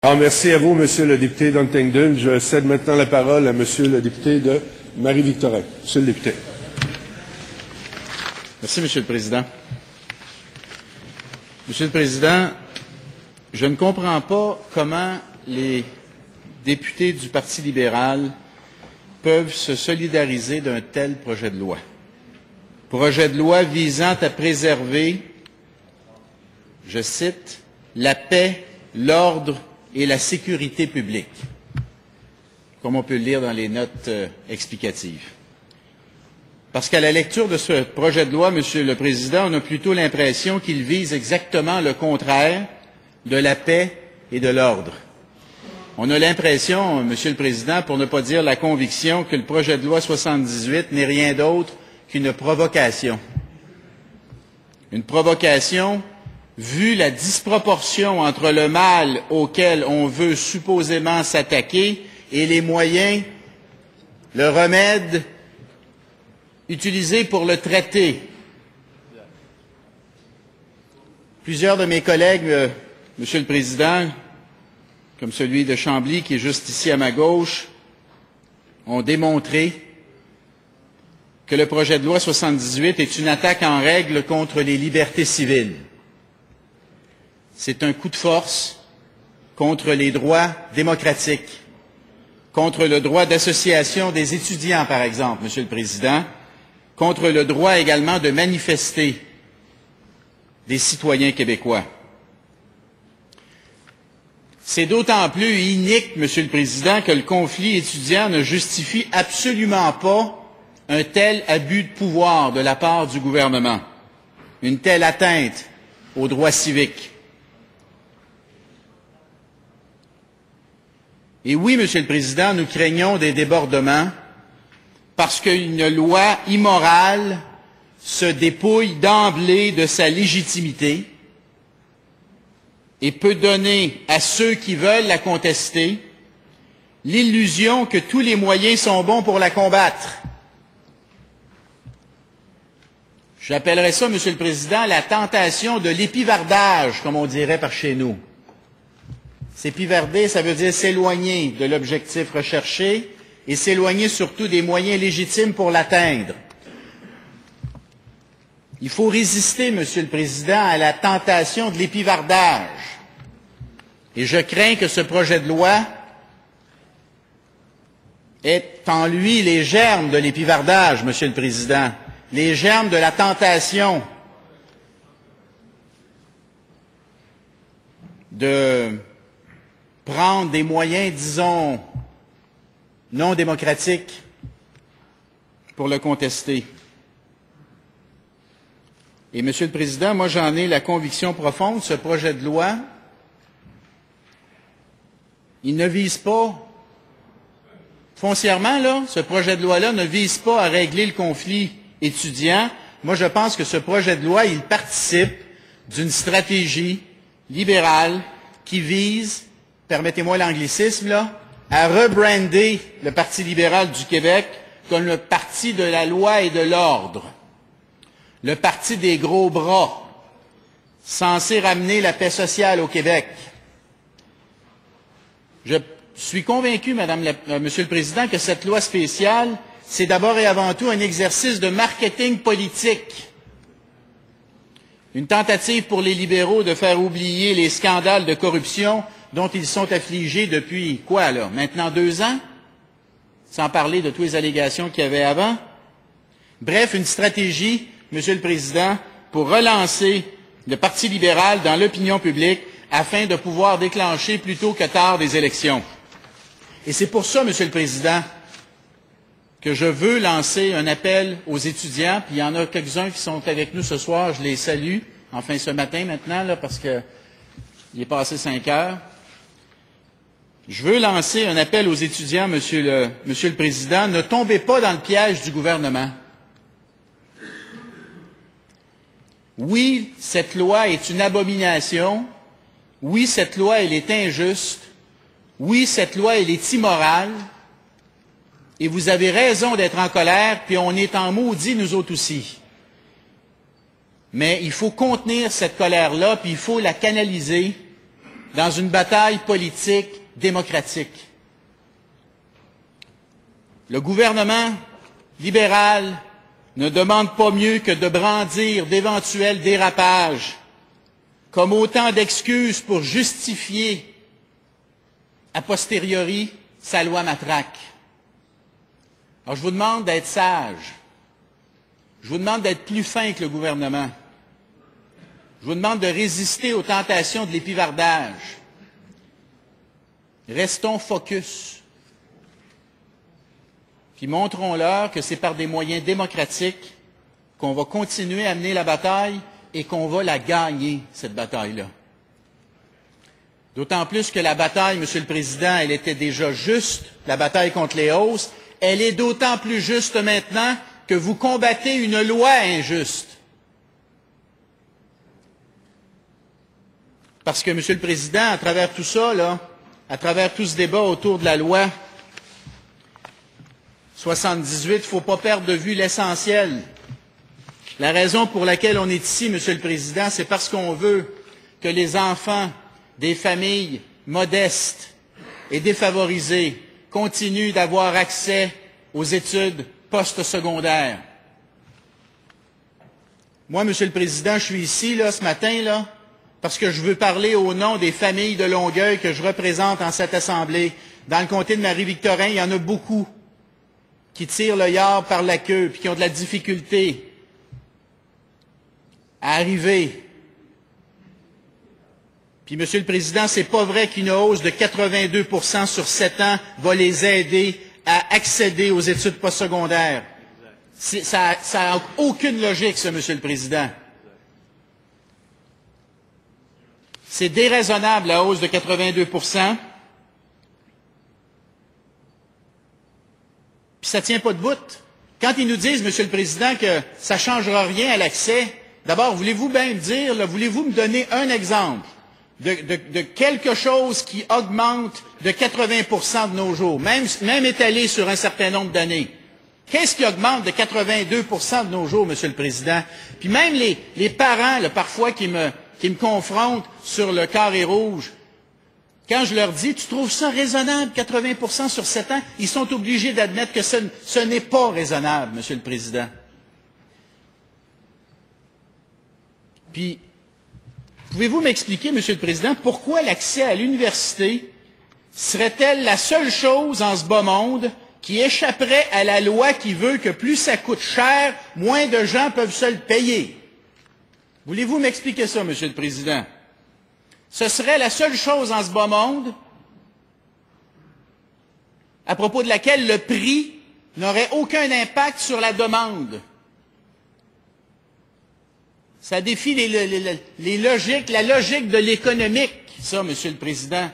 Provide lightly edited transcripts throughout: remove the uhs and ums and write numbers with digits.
Merci à vous, Monsieur le député d'Huntingdon. Je cède maintenant la parole à Monsieur le député de Marie-Victorin. Monsieur le député. Merci, Monsieur le Président. Monsieur le Président, je ne comprends pas comment les députés du Parti libéral peuvent se solidariser d'un tel projet de loi. Projet de loi visant à préserver, je cite, la paix, l'ordre et la sécurité publique, comme on peut le lire dans les notes explicatives. Parce qu'à la lecture de ce projet de loi, Monsieur le Président, on a plutôt l'impression qu'il vise exactement le contraire de la paix et de l'ordre. On a l'impression, Monsieur le Président, pour ne pas dire la conviction, que le projet de loi 78 n'est rien d'autre qu'une provocation. Une provocation vu la disproportion entre le mal auquel on veut supposément s'attaquer et les moyens, le remède utilisé pour le traiter. Plusieurs de mes collègues, Monsieur le Président, comme celui de Chambly qui est juste ici à ma gauche, ont démontré que le projet de loi 78 est une attaque en règle contre les libertés civiles. C'est un coup de force contre les droits démocratiques, contre le droit d'association des étudiants, par exemple, Monsieur le Président, contre le droit également de manifester des citoyens québécois. C'est d'autant plus inique, Monsieur le Président, que le conflit étudiant ne justifie absolument pas un tel abus de pouvoir de la part du gouvernement, une telle atteinte aux droits civiques. Et oui, Monsieur le Président, nous craignons des débordements parce qu'une loi immorale se dépouille d'emblée de sa légitimité et peut donner à ceux qui veulent la contester l'illusion que tous les moyens sont bons pour la combattre. J'appellerais ça, Monsieur le Président, la tentation de l'épivardage, comme on dirait par chez nous. S'épivarder, ça veut dire s'éloigner de l'objectif recherché et s'éloigner surtout des moyens légitimes pour l'atteindre. Il faut résister, Monsieur le Président, à la tentation de l'épivardage. Et je crains que ce projet de loi ait en lui les germes de l'épivardage, Monsieur le Président, les germes de la tentation de prendre des moyens, disons, non démocratiques pour le contester. Et, Monsieur le Président, moi j'en ai la conviction profonde, ce projet de loi, il ne vise pas, foncièrement, là, ce projet de loi-là ne vise pas à régler le conflit étudiant. Moi je pense que ce projet de loi, il participe d'une stratégie libérale qui vise, permettez-moi l'anglicisme, là, à rebrander le Parti libéral du Québec comme le parti de la loi et de l'ordre, le parti des gros bras, censé ramener la paix sociale au Québec. Je suis convaincu, Monsieur le Président, que cette loi spéciale, c'est d'abord et avant tout un exercice de marketing politique. Une tentative pour les libéraux de faire oublier les scandales de corruption dont ils sont affligés depuis, quoi là, maintenant 2 ans? Sans parler de toutes les allégations qu'il y avait avant. Bref, une stratégie, Monsieur le Président, pour relancer le Parti libéral dans l'opinion publique afin de pouvoir déclencher plus tôt que tard des élections. Et c'est pour ça, Monsieur le Président, que je veux lancer un appel aux étudiants, puis il y en a quelques-uns qui sont avec nous ce soir, je les salue, enfin ce matin maintenant, là, parce qu'il est passé 5 heures. Je veux lancer un appel aux étudiants, Monsieur le Président, ne tombez pas dans le piège du gouvernement. Oui, cette loi est une abomination. Oui, cette loi, elle est injuste. Oui, cette loi, elle est immorale. Et vous avez raison d'être en colère, puis on est en maudit, nous autres aussi. Mais il faut contenir cette colère-là, puis il faut la canaliser dans une bataille politique démocratique. Le gouvernement libéral ne demande pas mieux que de brandir d'éventuels dérapages comme autant d'excuses pour justifier a posteriori sa loi matraque. Alors je vous demande d'être sage. Je vous demande d'être plus fin que le gouvernement. Je vous demande de résister aux tentations de l'épivardage. Restons focus. Puis montrons-leur que c'est par des moyens démocratiques qu'on va continuer à mener la bataille et qu'on va la gagner, cette bataille-là. D'autant plus que la bataille, Monsieur le Président, elle était déjà juste, la bataille contre les hausses. Elle est d'autant plus juste maintenant que vous combattez une loi injuste. Parce que, Monsieur le Président, à travers tout ça, là, à travers tout ce débat autour de la loi 78, il ne faut pas perdre de vue l'essentiel. La raison pour laquelle on est ici, Monsieur le Président, c'est parce qu'on veut que les enfants des familles modestes et défavorisées continuent d'avoir accès aux études postsecondaires. Moi, Monsieur le Président, je suis ici là, ce matin là, parce que je veux parler au nom des familles de Longueuil que je représente en cette Assemblée. Dans le comté de Marie-Victorin, il y en a beaucoup qui tirent le yard par la queue puis qui ont de la difficulté à arriver. Puis, Monsieur le Président, c'est pas vrai qu'une hausse de 82% sur 7 ans va les aider à accéder aux études postsecondaires. Ça n'a aucune logique, ça, Monsieur le Président. C'est déraisonnable, la hausse de 82%. Puis ça tient pas de bout. Quand ils nous disent, Monsieur le Président, que ça ne changera rien à l'accès, d'abord, voulez-vous bien me dire, là, voulez-vous me donner un exemple de quelque chose qui augmente de 80% de nos jours, même étalé sur un certain nombre d'années? Qu'est-ce qui augmente de 82% de nos jours, Monsieur le Président? Puis même les parents, là, parfois, qui me confrontent sur le carré rouge, quand je leur dis, tu trouves ça raisonnable, 80% sur 7 ans, ils sont obligés d'admettre que ce n'est pas raisonnable, Monsieur le Président. Puis, pouvez-vous m'expliquer, Monsieur le Président, pourquoi l'accès à l'université serait-elle la seule chose en ce bas monde qui échapperait à la loi qui veut que plus ça coûte cher, moins de gens peuvent se le payer? Voulez-vous m'expliquer ça, Monsieur le Président? Ce serait la seule chose en ce bas monde à propos de laquelle le prix n'aurait aucun impact sur la demande. Ça défie les logiques, la logique de l'économique, ça, Monsieur le Président.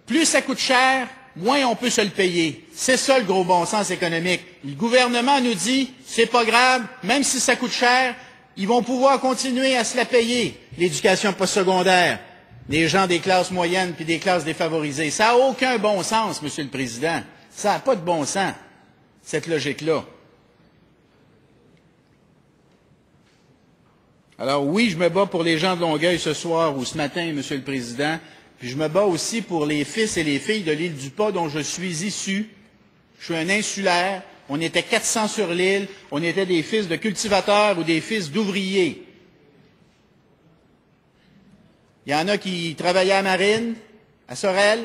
Plus ça coûte cher, moins on peut se le payer. C'est ça le gros bon sens économique. Le gouvernement nous dit, c'est pas grave, même si ça coûte cher, ils vont pouvoir continuer à se la payer, l'éducation postsecondaire, les gens des classes moyennes puis des classes défavorisées. Ça n'a aucun bon sens, Monsieur le Président. Ça n'a pas de bon sens, cette logique-là. Alors oui, je me bats pour les gens de Longueuil ce soir ou ce matin, Monsieur le Président, puis je me bats aussi pour les fils et les filles de l'île du Pas dont je suis issu. Je suis un insulaire. On était 400 sur l'île. On était des fils de cultivateurs ou des fils d'ouvriers. Il y en a qui travaillaient à la marine, à Sorel,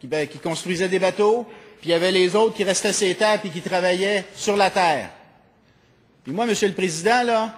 qui construisaient des bateaux, puis il y avait les autres qui restaient sur les terres et qui travaillaient sur la terre. Puis moi, Monsieur le Président, là,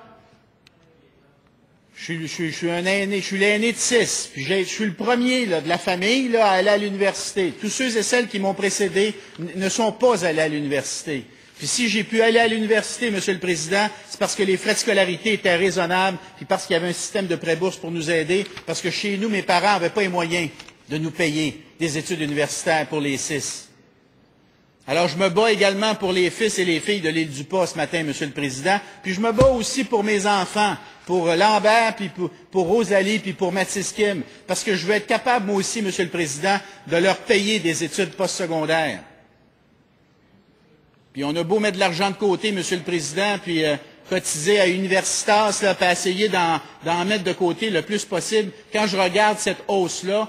je suis un aîné, je suis l'aîné de 6, puis je suis le premier là, de la famille là, à aller à l'université. Tous ceux et celles qui m'ont précédé ne sont pas allés à l'université. Puis si j'ai pu aller à l'université, Monsieur le Président, c'est parce que les frais de scolarité étaient raisonnables, puis parce qu'il y avait un système de pré-bourse pour nous aider, parce que chez nous, mes parents n'avaient pas les moyens de nous payer des études universitaires pour les 6. Alors je me bats également pour les fils et les filles de l'île du Pas ce matin, Monsieur le Président, puis je me bats aussi pour mes enfants, pour Lambert, puis pour Rosalie, puis pour Mathis Kim, parce que je veux être capable, moi aussi, Monsieur le Président, de leur payer des études postsecondaires. Puis on a beau mettre de l'argent de côté, Monsieur le Président, puis cotiser à Universitas, là, puis essayer d'en mettre de côté le plus possible. Quand je regarde cette hausse-là,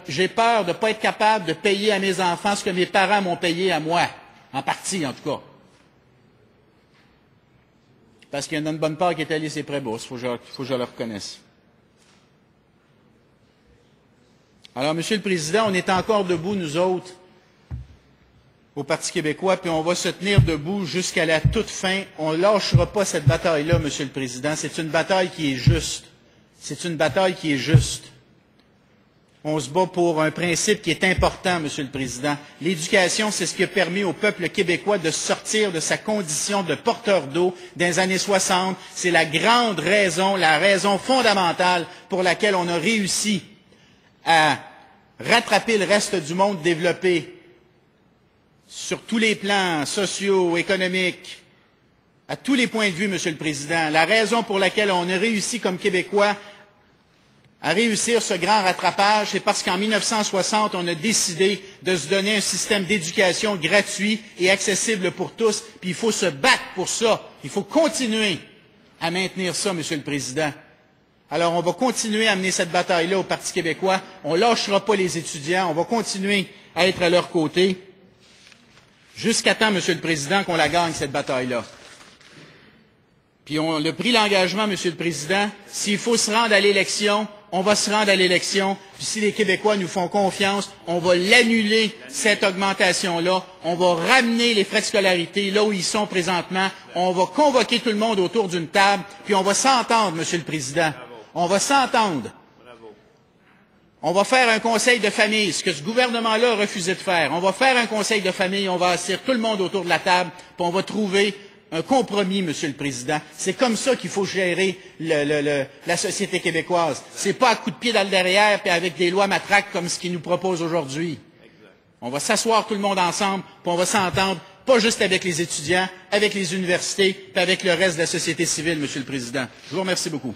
j'ai peur de ne pas être capable de payer à mes enfants ce que mes parents m'ont payé à moi. En partie, en tout cas. Parce qu'il y en a une bonne part qui est allée ses prêts bourses. Il faut que je le reconnaisse. Alors, Monsieur le Président, on est encore debout, nous autres, au Parti québécois, puis on va se tenir debout jusqu'à la toute fin. On ne lâchera pas cette bataille-là, Monsieur le Président. C'est une bataille qui est juste. C'est une bataille qui est juste. On se bat pour un principe qui est important, Monsieur le Président. L'éducation, c'est ce qui a permis au peuple québécois de sortir de sa condition de porteur d'eau dans les années 60. C'est la grande raison, la raison fondamentale pour laquelle on a réussi à rattraper le reste du monde développé sur tous les plans sociaux, économiques, à tous les points de vue, Monsieur le Président. La raison pour laquelle on a réussi comme Québécois à réussir ce grand rattrapage, c'est parce qu'en 1960, on a décidé de se donner un système d'éducation gratuit et accessible pour tous, puis il faut se battre pour ça. Il faut continuer à maintenir ça, Monsieur le Président. Alors, on va continuer à mener cette bataille-là au Parti québécois. On ne lâchera pas les étudiants. On va continuer à être à leur côté jusqu'à temps, Monsieur le Président, qu'on la gagne, cette bataille-là. Puis on a pris l'engagement, Monsieur le Président, s'il faut se rendre à l'élection, on va se rendre à l'élection. Puis si les Québécois nous font confiance, on va l'annuler, cette augmentation-là. On va ramener les frais de scolarité là où ils sont présentement. On va convoquer tout le monde autour d'une table, puis on va s'entendre, Monsieur le Président. On va s'entendre. On va faire un conseil de famille, ce que ce gouvernement-là a refusé de faire. On va faire un conseil de famille, on va asseoir tout le monde autour de la table, puis on va trouver un compromis, Monsieur le Président. C'est comme ça qu'il faut gérer la société québécoise. C'est pas à coups de pied dans le derrière puis avec des lois matraques comme ce qu'ils nous proposent aujourd'hui. On va s'asseoir tout le monde ensemble, puis on va s'entendre, pas juste avec les étudiants, avec les universités, puis avec le reste de la société civile, Monsieur le Président. Je vous remercie beaucoup.